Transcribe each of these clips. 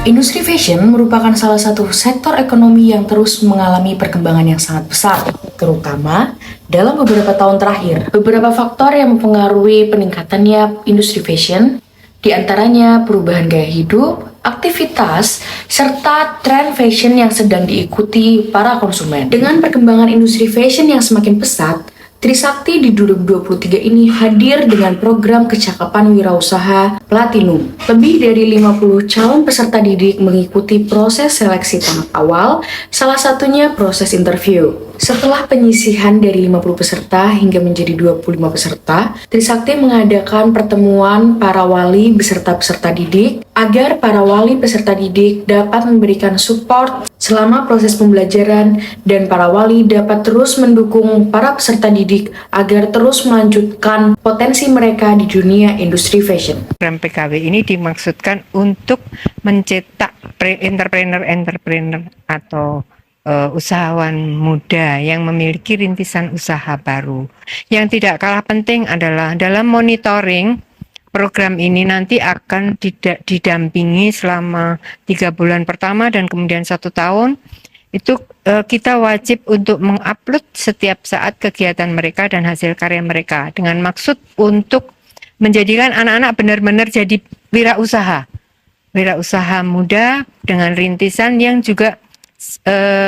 Industri fashion merupakan salah satu sektor ekonomi yang terus mengalami perkembangan yang sangat besar, terutama dalam beberapa tahun terakhir. Beberapa faktor yang mempengaruhi peningkatannya industri fashion, diantaranya perubahan gaya hidup, aktivitas, serta tren fashion yang sedang diikuti para konsumen. Dengan perkembangan industri fashion yang semakin pesat, Trisakti di 2023 ini hadir dengan program kecakapan wirausaha Platinum. Lebih dari 50 calon peserta didik mengikuti proses seleksi tahap awal, salah satunya proses interview. Setelah penyisihan dari 50 peserta hingga menjadi 25 peserta, Trisakti mengadakan pertemuan para wali beserta peserta didik agar para wali peserta didik dapat memberikan support selama proses pembelajaran dan para wali dapat terus mendukung para peserta didik agar terus melanjutkan potensi mereka di dunia industri fashion. Program PKW ini dimaksudkan untuk mencetak entrepreneur atau usahawan muda yang memiliki rintisan usaha baru. Yang tidak kalah penting adalah dalam monitoring program ini nanti akan didampingi selama 3 bulan pertama dan kemudian 1 tahun. Itu kita wajib untuk mengupload setiap saat kegiatan mereka dan hasil karya mereka dengan maksud untuk menjadikan anak-anak benar-benar jadi wirausaha muda dengan rintisan yang juga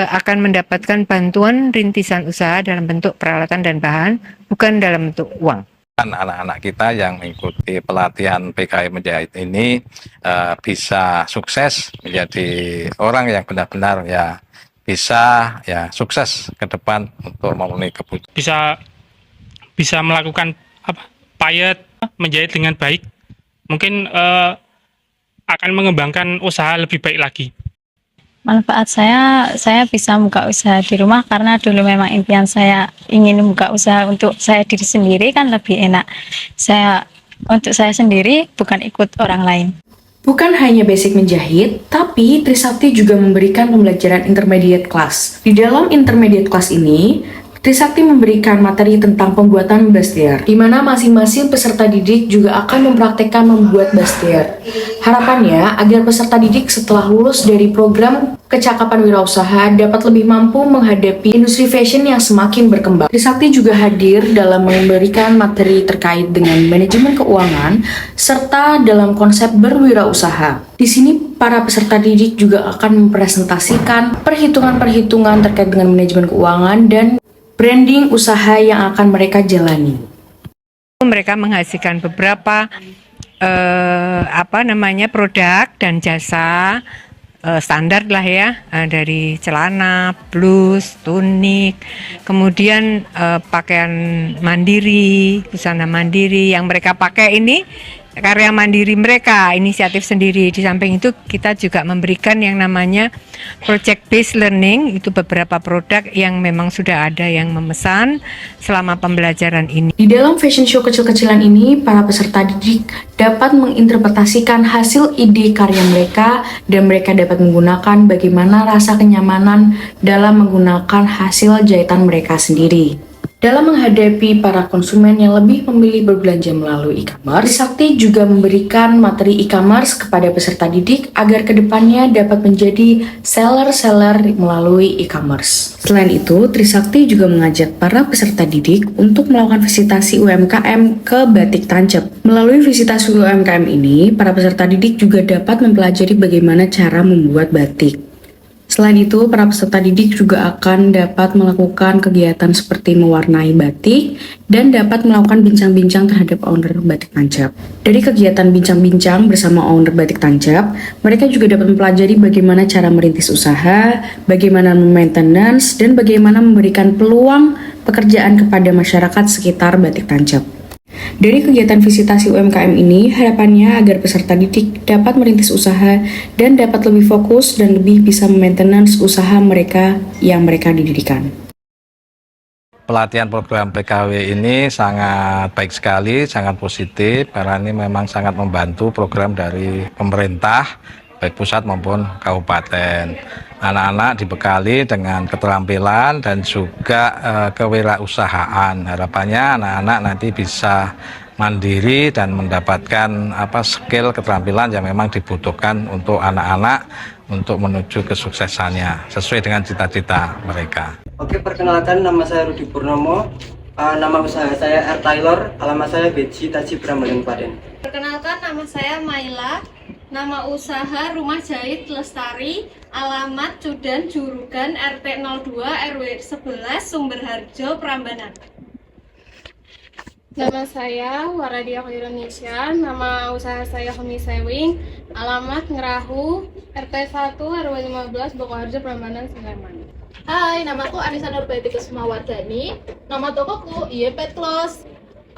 akan mendapatkan bantuan rintisan usaha dalam bentuk peralatan dan bahan, bukan dalam bentuk uang. Anak-anak kita yang mengikuti pelatihan PKW menjahit ini bisa sukses menjadi orang yang benar-benar ya bisa ya sukses ke depan untuk memenuhi kebutuhan. Bisa melakukan payet menjahit dengan baik, mungkin akan mengembangkan usaha lebih baik lagi. Manfaat saya bisa buka usaha di rumah karena dulu memang impian saya ingin membuka usaha untuk saya diri sendiri kan lebih enak. Untuk saya sendiri bukan ikut orang lain. Bukan hanya basic menjahit, tapi Trisakti juga memberikan pembelajaran intermediate class. Di dalam intermediate class ini, Trisakti memberikan materi tentang pembuatan bustier, di mana masing-masing peserta didik juga akan mempraktekkan membuat bustier. Harapannya agar peserta didik setelah lulus dari program kecakapan wirausaha dapat lebih mampu menghadapi industri fashion yang semakin berkembang. Trisakti juga hadir dalam memberikan materi terkait dengan manajemen keuangan serta dalam konsep berwirausaha. Di sini para peserta didik juga akan mempresentasikan perhitungan-perhitungan terkait dengan manajemen keuangan dan branding usaha yang akan mereka jalani. Mereka menghasilkan beberapa produk dan jasa standar lah ya, dari celana, blus, tunik, kemudian pakaian mandiri, busana mandiri yang mereka pakai ini karya mandiri mereka, inisiatif sendiri. Di samping itu kita juga memberikan yang namanya project based learning, itu beberapa produk yang memang sudah ada yang memesan selama pembelajaran ini. Di dalam fashion show kecil-kecilan ini, para peserta didik dapat menginterpretasikan hasil ide karya mereka dan mereka dapat menggunakan bagaimana rasa kenyamanan dalam menggunakan hasil jahitan mereka sendiri. Dalam menghadapi para konsumen yang lebih memilih berbelanja melalui e-commerce, Trisakti juga memberikan materi e-commerce kepada peserta didik agar kedepannya dapat menjadi seller-seller melalui e-commerce. Selain itu, Trisakti juga mengajak para peserta didik untuk melakukan visitasi UMKM ke Batik Tancep. Melalui visitasi UMKM ini, para peserta didik juga dapat mempelajari bagaimana cara membuat batik. Selain itu, para peserta didik juga akan dapat melakukan kegiatan seperti mewarnai batik dan dapat melakukan bincang-bincang terhadap owner Batik Tancap. Dari kegiatan bincang-bincang bersama owner Batik Tancap, mereka juga dapat mempelajari bagaimana cara merintis usaha, bagaimana maintenance, dan bagaimana memberikan peluang pekerjaan kepada masyarakat sekitar Batik Tancap. Dari kegiatan visitasi UMKM ini, harapannya agar peserta didik dapat merintis usaha dan dapat lebih fokus dan lebih bisa memaintenance usaha mereka yang mereka didirikan. Pelatihan program PKW ini sangat baik sekali, sangat positif karena ini memang sangat membantu program dari pemerintah baik pusat maupun kabupaten. Anak-anak dibekali dengan keterampilan dan juga kewirausahaan. Harapannya anak-anak nanti bisa mandiri dan mendapatkan skill keterampilan yang memang dibutuhkan untuk anak-anak untuk menuju kesuksesannya sesuai dengan cita-cita mereka. Oke, perkenalkan, nama saya Rudi Purnomo. Nama usaha saya R. Taylor, alamat saya Beji Taji Prambanan Klaten. Perkenalkan, nama saya Maila, nama usaha Rumah Jahit Lestari, alamat Cudan Jurugan RT 02 RW 11 Sumberharjo Prambanan. Nama saya Waradia Indonesia, nama usaha saya Homi Sewing, alamat Ngerahu, RT 1 RW 15 Bokoharjo Prambanan Sleman. Hai, namaku Anissa Nurbaiti Kusumawardani, nama tokoku Iye Petlos,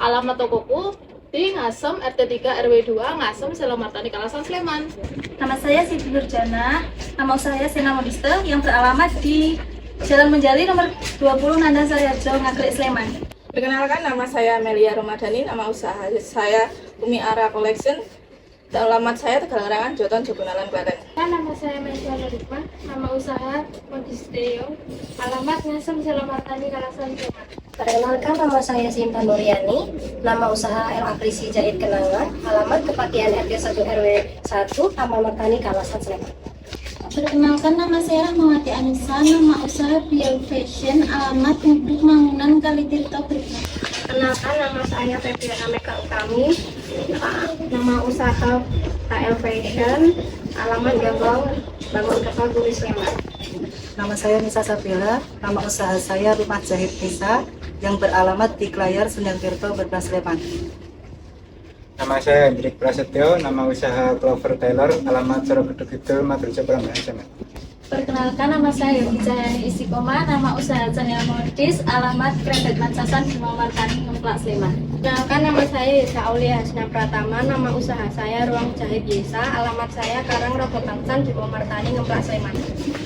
alamat tokoku di Ngasem RT 3 RW 2 Ngasem Selomartani Kalasan Sleman. Nama saya Siti Nurjana, nama usaha saya Sena Modiste yang beralamat di Jalan Menjali nomor 20 Nanda Saryajo Ngaglik Sleman. Perkenalkan, nama saya Melia Romadhani, nama usaha saya Umi Ara Collection, alamat saya Tegalengan Joton Jogonalan Klaten. Nama saya Melia Rifan, nama usaha Modisteo, alamat Ngasem Selomartani Kalasan Sleman. Perkenalkan, nama saya Sinta Nuryani, nama usaha El Aprisi Jahit Kenangan, alamat Kepatian RT 1 RW 1 Taman Martani Kalasan Sleman. Perkenalkan, nama saya Rahmawati Anissa, nama usaha Bio Fashion, alamat Pabrik Mangunan Kalitirto Beriman. Perkenalkan, nama saya Febriana Meka Utami, nama usaha KL Fashion, alamat Gambang Bangun Kapal Guri Sleman. Nama saya Nisa Sabila, nama usaha saya Rumah Jahit Nisa yang beralamat di Klayar Sendang Tirto Berban Sleman. Nama saya Hendrik Prasetyo, nama usaha Clover Taylor, alamat Sorogedo Kidul, Madurjo Prambanan Sleman. Perkenalkan, nama saya Yogi Jayani Istiqomah, nama usaha Cahaya Modis, alamat Kredit Mancasan Bima Martani Ngemplak Sleman. Perkenalkan, nama saya Yesa Aulia Hasna Pratama, nama usaha saya Ruang Jahit Yesa, alamat saya Karang Rogo Tangsan Bima Martani Ngemplak Sleman.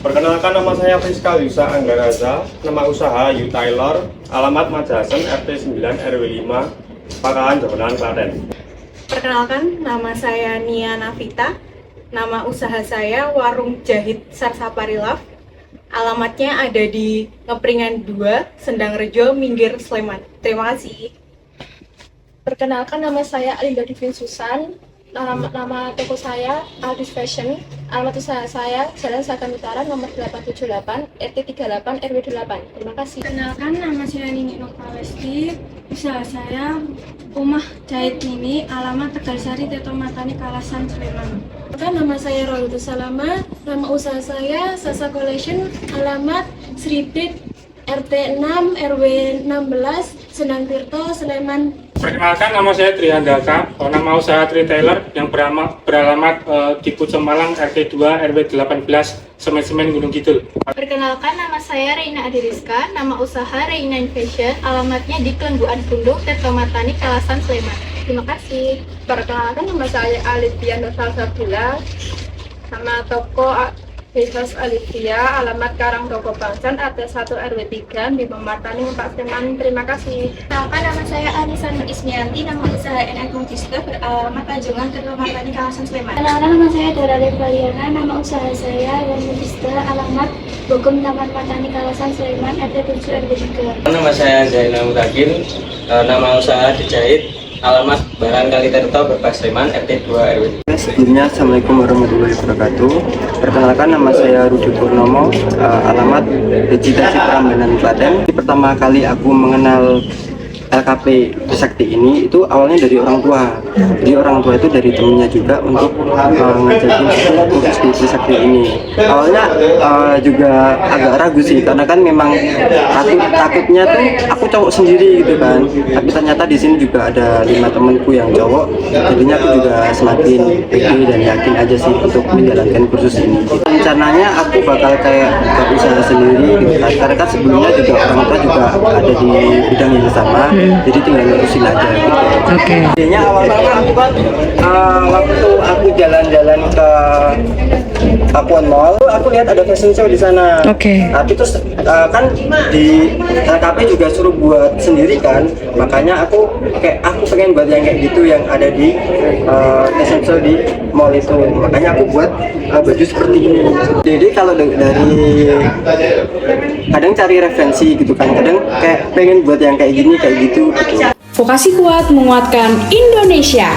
Perkenalkan, nama saya Friska Yusa Anggaraza, nama usaha Yu Taylor, alamat Majasen RT 9 RW 5 Pakalan Jogonan Klaten. Perkenalkan, nama saya Nia Navita, nama usaha saya Warung Jahit Sarsapari Love, alamatnya ada di Ngepringan 2, Sendang Rejo, Minggir, Sleman. Terima kasih. Perkenalkan, nama saya Alinda Divin Susan, nama toko saya Aldis Fashion, alamat usaha saya Jalan Sagan Utara nomor 878 RT 38 RW 8. Terima kasih. Perkenalkan, nama saya Nini Nurpalesti, usaha saya Rumah Jahit Nini, alamat Tegalsari Teto Matani Kalasan Sleman. Nama saya Rohut Salama, nama usaha saya Sasa Collection, alamat Sribit RT 6 RW 16 Senang Tirto Sleman. Perkenalkan, nama saya Trihandaka, nama usaha Tri Taylor yang beralamat di Pucung Malang RT 2 RW 18 Semen Gunung Kidul. Perkenalkan, nama saya Reina Adiriska, nama usaha Reina Fashion, alamatnya di Kelengguan Gundung, Teto Matani, Kalasan Sleman. Terima kasih. Perkenalkan, nama saya Alivia Nusal Sabila, nama toko Bisnis Alivia, alamat Karang Rogo Bangsan, RT 1 RW 3, Bima Martani, Pak Sleman. Terima kasih. Perkenalkan, nama saya Anissa Nur Ismianti, nama usaha NN Modiste, beralamat Tanjungan Teto Martani Kalasan Sleman. Perkenalkan, nama saya Dora Devaliana, nama usaha saya Wan Modiste, alamat Bogum Taman Martani Kalasan Sleman, RT 7 RW 3. Nama saya Zainal Mutakin, nama usaha Dijahit, alamat Baran Kalitirto Berbas Sleman RT 2 RW. Sebelumnya, Assalamualaikum warahmatullahi wabarakatuh. Perkenalkan, nama saya Rudi Purnomo, alamat Beji Taji Prambanan Klaten. Pertama kali aku mengenal LKP Trisakti ini itu awalnya dari orang tua. Jadi orang tua itu dari temennya juga untuk ngajakin kursus di Trisakti ini. Awalnya juga agak ragu sih, karena kan memang takutnya tuh aku cowok sendiri gitu kan. Tapi ternyata di sini juga ada 5 temanku yang cowok. Jadinya aku juga semakin pede dan yakin aja sih untuk menjalankan kursus ini. Rencananya aku bakal kayak buka usaha sendiri gitu kan. Karena kan sebelumnya juga orang tua juga ada di bidang yang sama. Jadi tinggal ngurusin aja gitu. Oke. Intinya awal-awal aku kan waktu aku jalan-jalan ke Pakuan Mall, aku lihat ada fashion show di sana. Oke. Tapi terus kan di LKP juga suruh buat sendiri kan, makanya aku pengen buat yang kayak gitu yang ada di fashion show di mall itu. Makanya aku buat baju seperti ini. Jadi kalau dari kadang cari referensi gitu kan, kadang kayak pengen buat yang kayak gini kayak gitu. Vokasi Kuat menguatkan Indonesia.